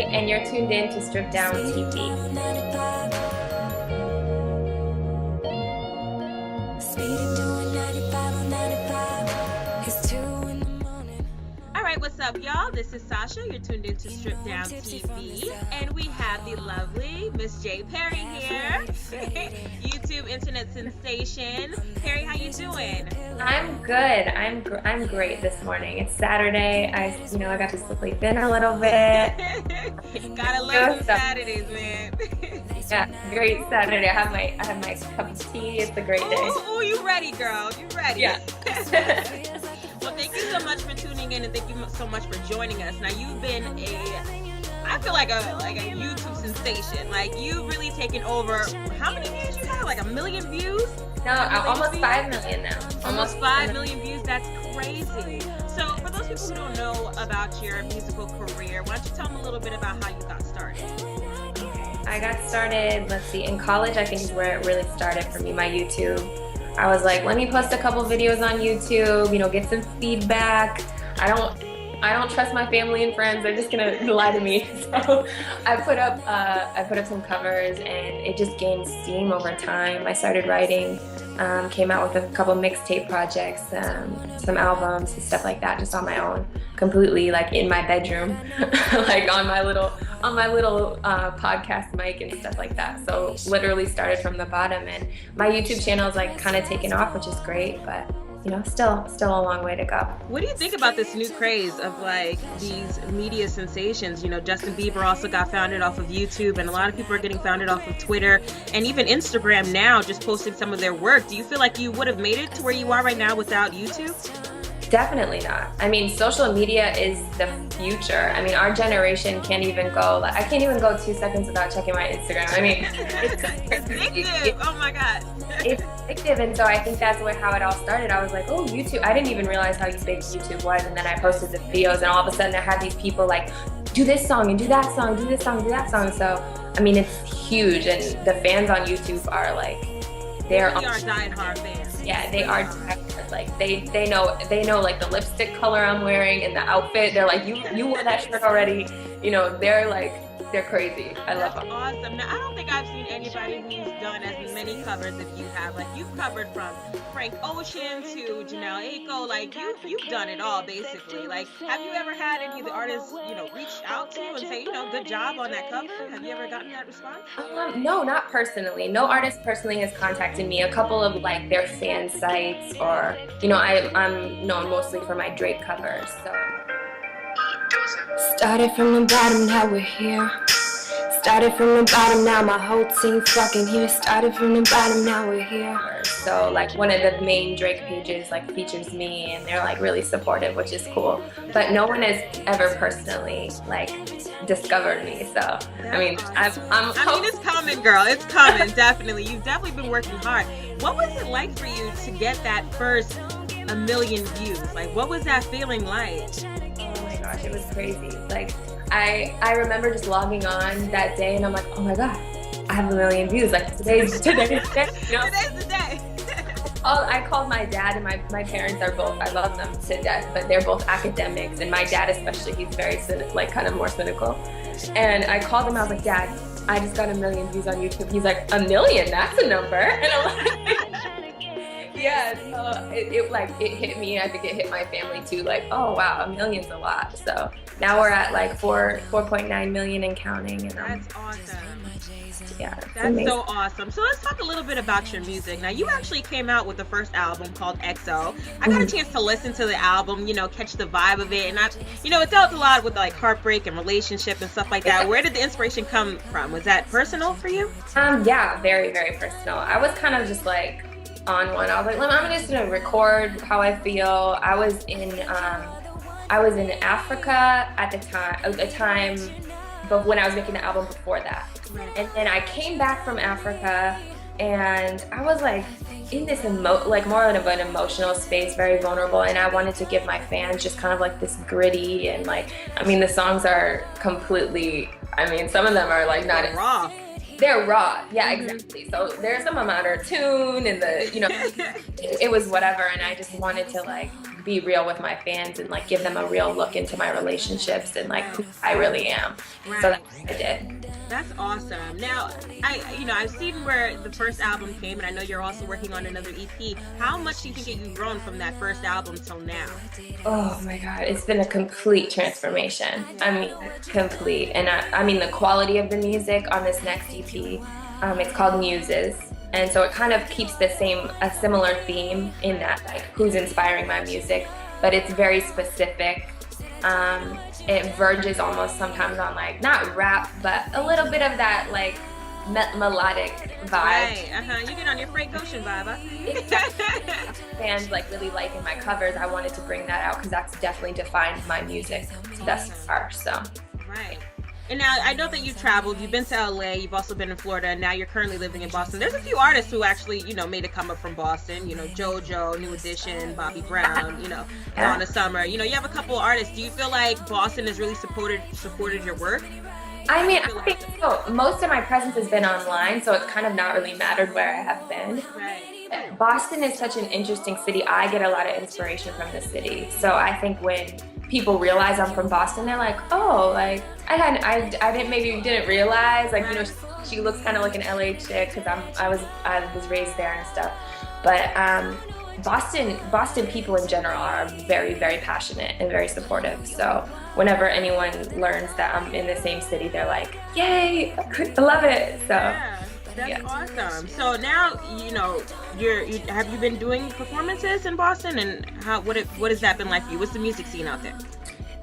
Perry, and you're tuned in to Strip Down TV. All right, what's up, y'all? This is Sasha. You're tuned in to Strip Down TV, and we have the lovely Miss Jayy Perry here, YouTube internet sensation. Perry, how you doing? I'm good. I'm great this morning. It's Saturday. I got to sleep in a little bit. Gotta love those Saturdays, man. Yeah, great Saturday. I have my cup of tea. It's a great day. Oh, you ready, girl? You ready? Yeah. Well, thank you so much for tuning in, and thank you so much for joining us. Now, you've been I feel like a YouTube sensation. Like, you've really taken over. How many views you have? Like 1 million views? No, almost 5 million now. Almost 5 million views. That's crazy. So, for those people who don't know about your musical career, why don't you tell them a little bit about how you got started? I got started, in college, I think is where it really started for me, my YouTube. I was like, let me post a couple videos on YouTube, get some feedback. I don't trust my family and friends. They're just gonna lie to me. So I put up some covers, and it just gained steam over time. I started writing, came out with a couple mixtape projects, some albums and stuff like that, just on my own, completely like in my bedroom, like on my little podcast mic and stuff like that. So literally started from the bottom, and my YouTube channel is like kind of taken off, which is great, but still a long way to go. What do you think about this new craze of like these media sensations? Justin Bieber also got founded off of YouTube, and a lot of people are getting founded off of Twitter and even Instagram now, just posting some of their work. Do you feel like you would have made it to where you are right now without YouTube? Definitely not. I mean, social media is the future. I mean, our generation can't even go, I can't even go 2 seconds without checking my Instagram. I mean, it's addictive. Oh my God. It's addictive, and so I think that's how it all started. I was like, oh, YouTube. I didn't even realize how big YouTube was, and then I posted the videos, and all of a sudden I had these people like, do this song and do that song, do this song, do that song. So, I mean, it's huge, and the fans on YouTube are like, they are diehard fans. Yeah, they are diehard. Like they know like the lipstick color I'm wearing and the outfit. They're like, you wore that shirt already. They're crazy. I love them. Awesome. Now, I don't think I've seen anybody who's done as many covers as you have. Like, you've covered from Frank Ocean to Janelle Aiko. Like, you've done it all, basically. Like, have you ever had any of the artists, reach out to you and say, good job on that cover? Have you ever gotten that response? No, not personally. No artist personally has contacted me. A couple of, like, their fan sites, or, I'm known mostly for my Drake covers, so. Started from the bottom, now we're here. Started from the bottom, now my whole team fucking here. Started from the bottom, now we're here. So like one of the main Drake pages like features me, and they're like really supportive, which is cool. But no one has ever personally like discovered me. So I mean, it's coming, girl. It's coming, definitely. You've definitely been working hard. What was it like for you to get that first 1 million views? Like, what was that feeling like? Oh my gosh, it was crazy. Like, I remember just logging on that day, and I'm like, oh my god, I have 1 million views. Like, today's the day. Today's the day. I called my dad, and my parents are both, I love them to death, but they're both academics, and my dad especially, he's very kind of more cynical. And I called him, I was like, Dad, I just got 1 million views on YouTube. He's like, 1 million? That's a number. And I'm like, yeah, so it hit me. I think it hit my family too. Like, oh wow, 1 million's a lot. So now we're at like 4.9 million and counting. And that's awesome. Yeah, that's amazing. So awesome. So let's talk a little bit about your music. Now, you actually came out with the first album called XO. I got a chance to listen to the album, catch the vibe of it, and it dealt a lot with like heartbreak and relationship and stuff like that. Where did the inspiration come from? Was that personal for you? Yeah, very, very personal. I was kind of just like on one. I was like, I'm just gonna record how I feel. I was in Africa at the time, but when I was making the album before that. And then I came back from Africa, and I was like in this more of an emotional space, very vulnerable, and I wanted to give my fans just kind of like this gritty, and like, I mean, the songs are completely, I mean, some of them are like not raw. They're raw, yeah, exactly. So there's some amount of tune and the, you know, it was whatever, and I just wanted to like be real with my fans and like give them a real look into my relationships and like who I really am. Right. So that's what I did. That's awesome. Now, I've seen where the first album came, and I know you're also working on another EP. How much do you think that you've grown from that first album till now? Oh my God, it's been a complete transformation. I mean, complete. And I mean, the quality of the music on this next EP, it's called Muses. And so it kind of keeps a similar theme in that, like, who's inspiring my music, but it's very specific. It verges almost sometimes on like, not rap, but a little bit of that like melodic vibe. Right, you get on your Frank Ocean vibe, huh? Fans like really liking my covers. I wanted to bring that out because that's definitely defined my music thus far, so. Right. And now, I know that you've traveled, you've been to LA, you've also been in Florida, and now you're currently living in Boston. There's a few artists who actually, you know, made a come up from Boston, you know, JoJo, New Edition, Bobby Brown, you know, Donna Summer. You know, you have a couple of artists. Do you feel like Boston has really supported your work? I mean, I think so. Most of my presence has been online, so it's kind of not really mattered where I have been. Right. Boston is such an interesting city. I get a lot of inspiration from the city. So I think when people realize I'm from Boston, they're like, oh, like I didn't realize, like, you know, she looks kind of like an LA chick because I was raised there and stuff. But Boston people in general are very, very passionate and very supportive. So whenever anyone learns that I'm in the same city, they're like, yay, I love it. So. Yeah. That's awesome. So now, you know, have you been doing performances in Boston, and what has that been like for you? What's the music scene out there?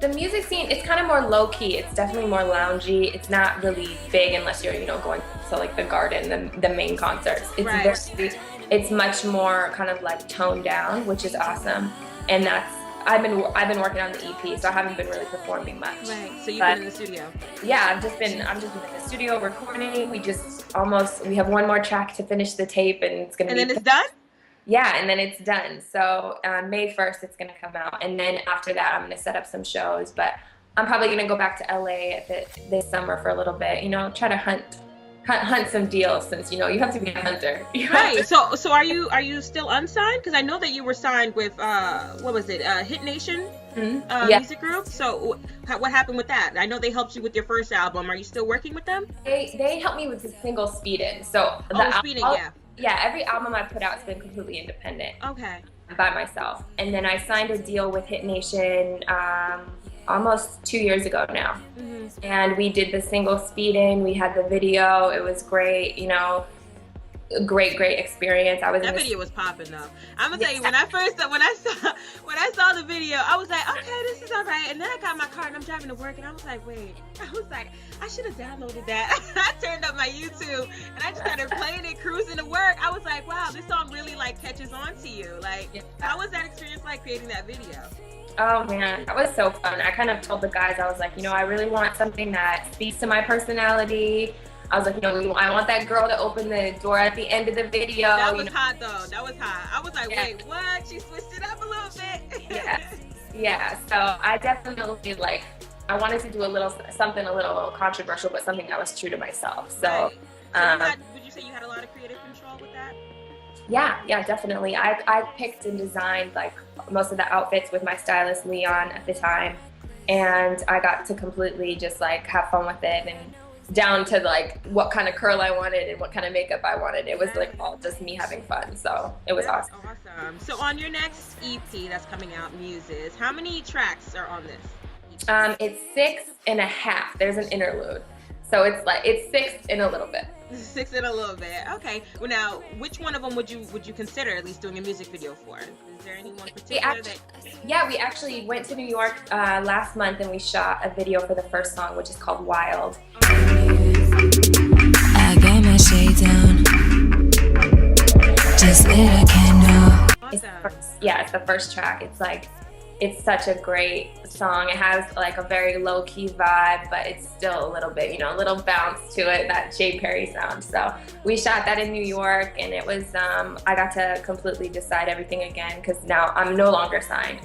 The music scene, it's kind of more low key. It's definitely more loungy. It's not really big unless you're, you know, going to like the Garden, the main concerts. It's it's much more kind of like toned down, which is awesome. And that's I've been working on the EP, so I haven't been really performing much. Right. So you've been in the studio. Yeah, I'm just been in the studio recording. We have one more track to finish the tape, and it's gonna. And then it's done. Yeah, and then it's done. So May 1st, it's gonna come out, and then after that, I'm gonna set up some shows. But I'm probably gonna go back to LA this summer for a little bit. You know, try to hunt some deals, since, you know, you have to be a hunter. Right. So are you still unsigned? Because I know that you were signed with what was it? Hit Nation music group. So what happened with that? I know they helped you with your first album. Are you still working with them? They helped me with the single Speedin'. So Speedin', yeah. Yeah, every album I've put out has been completely independent. Okay. By myself. And then I signed a deal with Hit Nation almost 2 years ago now. Mm-hmm. And we did the single Speedin', we had the video, it was great, you know, great experience. That video was popping though. I'm gonna tell you, when I saw the video, I was like, okay, this is all right. And then I got my car and I'm driving to work, and I was like, I should have downloaded that. I turned up my YouTube and I just started playing it, cruising to work. I was like, wow, this song really like catches on to you. Like, how was that experience like creating that video? Oh man, that was so fun. I kind of told the guys, I was like, you know, I really want something that speaks to my personality. I was like, you know, I want that girl to open the door at the end of the video. That was hot though. That was hot. I was like, wait, what? She switched it up a little bit. Yeah. So I definitely I wanted to do something a little controversial, but something that was true to myself. So, would you say you had a lot of creative control with that? Yeah, definitely. I picked and designed like most of the outfits with my stylist Leon at the time, and I got to completely just like have fun with it, and down to like what kind of curl I wanted and what kind of makeup I wanted. It was like all just me having fun, so it was awesome. So on your next EP that's coming out, Muses, how many tracks are on this? It's 6.5. There's an interlude, so it's 6 in a little bit. 6 in a little bit. Okay. Well, now, which one of them would you consider at least doing a music video for? Is there any one particular we actually went to New York last month, and we shot a video for the first song, which is called Wild. I got my shades on, just lit a candle. Awesome. It's the first track. It's like it's such a great song. It has like a very low-key vibe, but it's still a little bit, you know, a little bounce to it, that Jayy Perry sound. So we shot that in New York, and it was, I got to completely decide everything again because now I'm no longer signed.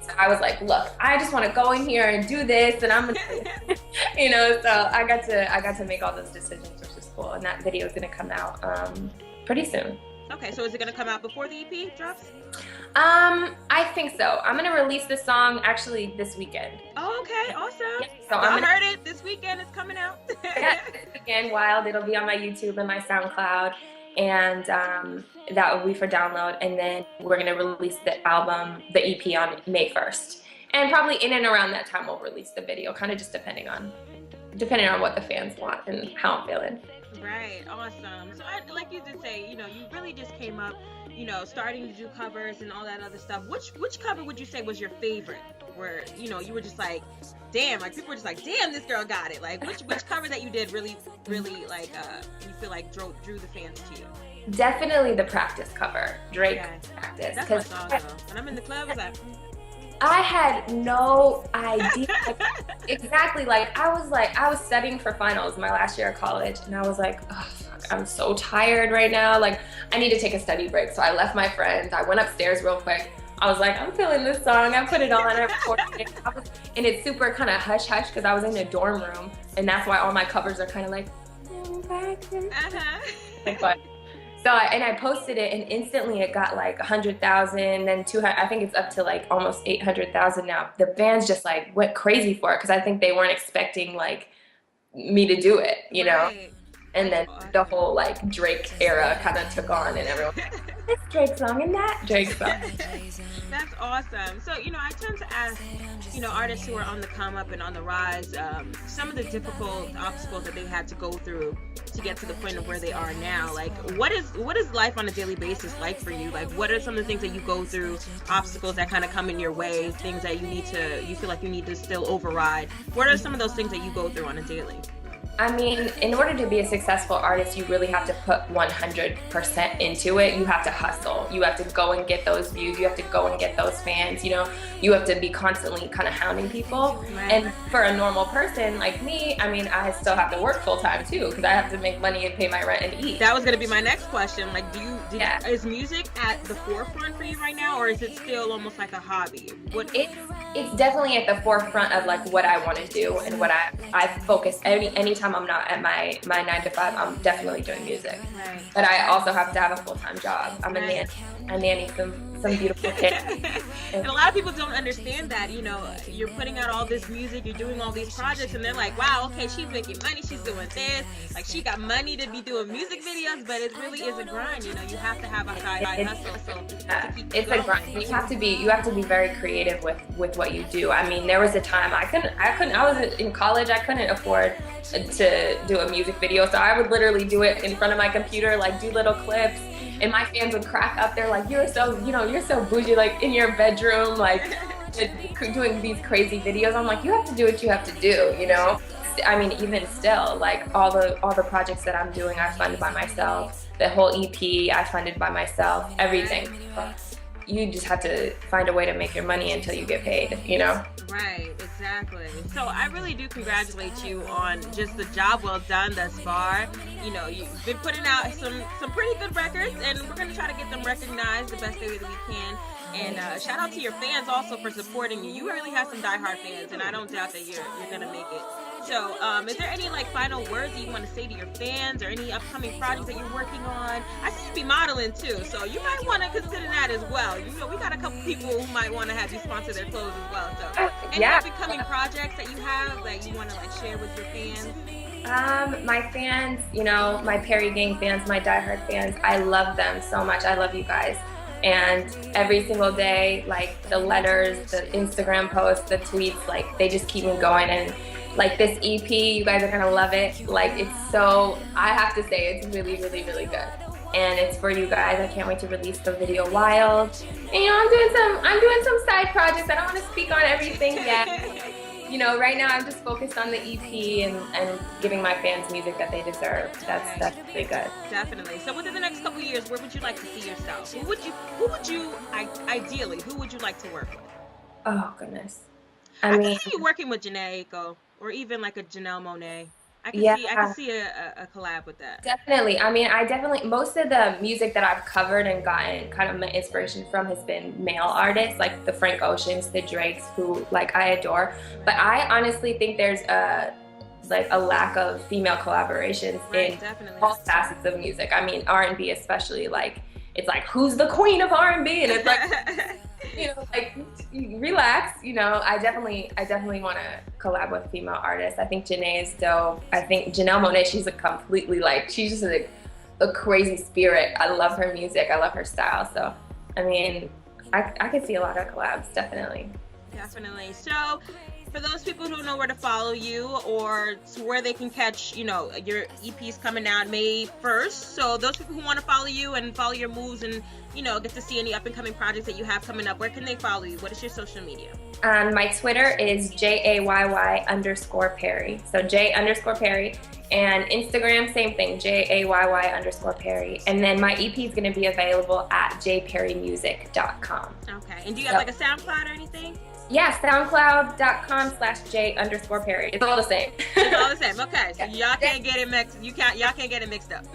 So I was like, look, I just want to go in here and do this, and I'm gonna, you know, so I got to make all those decisions, which is cool. And that video is gonna come out pretty soon. Okay, so is it gonna come out before the EP drops? I think so. I'm gonna release the song actually this weekend. Oh, okay, awesome. Yeah, so I heard it this weekend. It's coming out. Yeah, this weekend, wild. It'll be on my YouTube and my SoundCloud, and that will be for download. And then we're gonna release the album, the EP, on May 1st. And probably in and around that time we'll release the video, kind of just depending on what the fans want and how I'm feeling. Right, awesome. So like you did say, you know, you really just came up, you know, starting to do covers and all that other stuff. Which cover would you say was your favorite? Where, you know, you were just like, damn, like people were just like, damn, this girl got it. Like which cover that you did really like you feel like drew the fans to you? Definitely the Practice cover, Drake Practice. That's my song though. When I'm in the club, it's like I had no idea. Exactly, like I was studying for finals my last year of college, and I was like, oh, fuck, I'm so tired right now. Like, I need to take a study break. So I left my friends. I went upstairs real quick. I was like, I'm feeling this song. I put it on. I recorded it. And it's super kind of hush hush because I was in a dorm room, and that's why all my covers are kind of like, but. So I posted it, and instantly it got like 100,000, then 200. I think it's up to like almost 800,000 now. The fans just like went crazy for it because I think they weren't expecting like me to do it, you know. Right. And then the whole like Drake era kind of took on, and everyone this Drake song and that Drake song. That's awesome. So, you know, I tend to ask, you know, artists who are on the come up and on the rise, some of the difficult obstacles that they had to go through to get to the point of where they are now. Like, what is life on a daily basis like for you? Like, what are some of the things that you go through, obstacles that kind of come in your way, things that you feel like you need to still override? What are some of those things that you go through on a daily? I mean, in order to be a successful artist, you really have to put 100% into it. You have to hustle. You have to go and get those views. You have to go and get those fans, you know. You have to be constantly kind of hounding people. Right. And for a normal person like me, I mean, I still have to work full time too because I have to make money and pay my rent and eat. That was going to be my next question. Like, is music at the forefront for you right now, or is it still almost like a hobby? It's definitely at the forefront of like what I want to do and what I focus. Anytime I'm not at my 9 to 5, I'm definitely doing music. Right. But I also have to have a full-time job. I'm a nanny. I nanny some beautiful kids. And a lot of people don't understand that, you know, you're putting out all this music, you're doing all these projects, and they're like, wow, okay, she's making money, she's doing this, like she got money to be doing music videos, but it really is a grind, you know. You have to have a side hustle. It's a grind. You have to be very creative with what you do. I mean, there was a time I was in college, I couldn't afford to do a music video, so I would literally do it in front of my computer, like do little clips, and my fans would crack up. They're like, you're so bougie, like in your bedroom, like doing these crazy videos. I'm like, you have to do what you have to do, you know. I mean, even still, like all the projects that I'm doing, I funded by myself. The whole EP, I funded by myself. Everything. You just have to find a way to make your money until you get paid, you know? Right, exactly. So I really do congratulate you on just the job well done thus far. You know, you've been putting out some pretty good records, and we're going to try to get them recognized the best way that we can. And shout out to your fans also for supporting you. You really have some diehard fans, and I don't doubt that you're going to make it. So, is there any like final words that you want to say to your fans, or any upcoming projects that you're working on? I see you be modeling too, so you might want to consider that as well. You know, we got a couple people who might want to have you sponsor their clothes as well. So, any upcoming projects that you have that you want to like share with your fans? My fans, you know, my Perry Gang fans, my diehard fans, I love them so much. I love you guys. And every single day, like the letters, the Instagram posts, the tweets, like they just keep me going. And like this EP, you guys are gonna love it. Like I have to say, it's really, really, really good. And it's for you guys. I can't wait to release the video Wild. And you know, I'm doing some side projects. I don't want to speak on everything yet. You know, right now I'm just focused on the EP and giving my fans music that they deserve. That's really good. Definitely. So within the next couple of years, where would you like to see yourself? Who would you ideally, who would you like to work with? Oh goodness. I I can mean, see you working with Janae Aiko or even like a Janelle Monáe. yeah, I can see a collab with that. definitely. I mean, I definitely, most of the music that I've covered and gotten kind of my inspiration from has been male artists, like the Frank Oceans, the Drakes, who like I adore. But I honestly think there's a lack of female collaborations Right, in definitely. all facets of music. I mean, R&B especially, like it's like who's the queen of R&B, and it's like like relax. I definitely want to collab with female artists. I think Janae is dope. I think Janelle Monáe, she's a completely she's just a crazy spirit. I love her music. I love her style. So I mean, I could see a lot of collabs, definitely. Definitely. So, for those people who don't know where to follow you or where they can catch, your EP's coming out May 1st. So, those people who want to follow you and follow your moves and, get to see any up and coming projects that you have coming up, where can they follow you? What is your social media? My Twitter is JAYY_Perry. So J_Perry. And Instagram, same thing, JAYY_Perry. And then my EP is going to be available at jayperrymusic.com. Okay. And do you have like a SoundCloud or anything? Yeah, soundcloud.com/J_Perry. It's all the same. It's all the same. Okay. So y'all can't get it mixed. Y'all can't get it mixed up.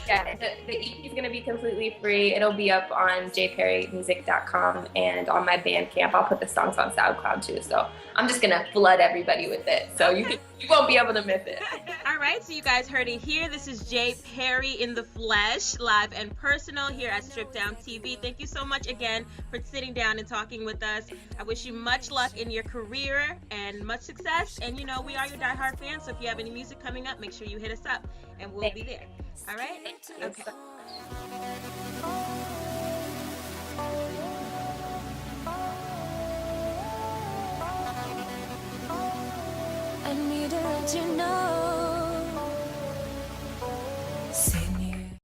Yeah, the EP is going to be completely free. It'll be up on jayperrymusic.com and on my Bandcamp. I'll put the songs on SoundCloud too. So I'm just going to flood everybody with it. So you won't be able to miss it. All right, so you guys heard it here. This is Jayy Perry in the flesh, live and personal here at Strip Down TV. Thank you so much again for sitting down and talking with us. I wish you much luck in your career and much success. And we are your diehard fans, so if you have any music coming up, make sure you hit us up and we'll be there. All right? Okay. I need to let you know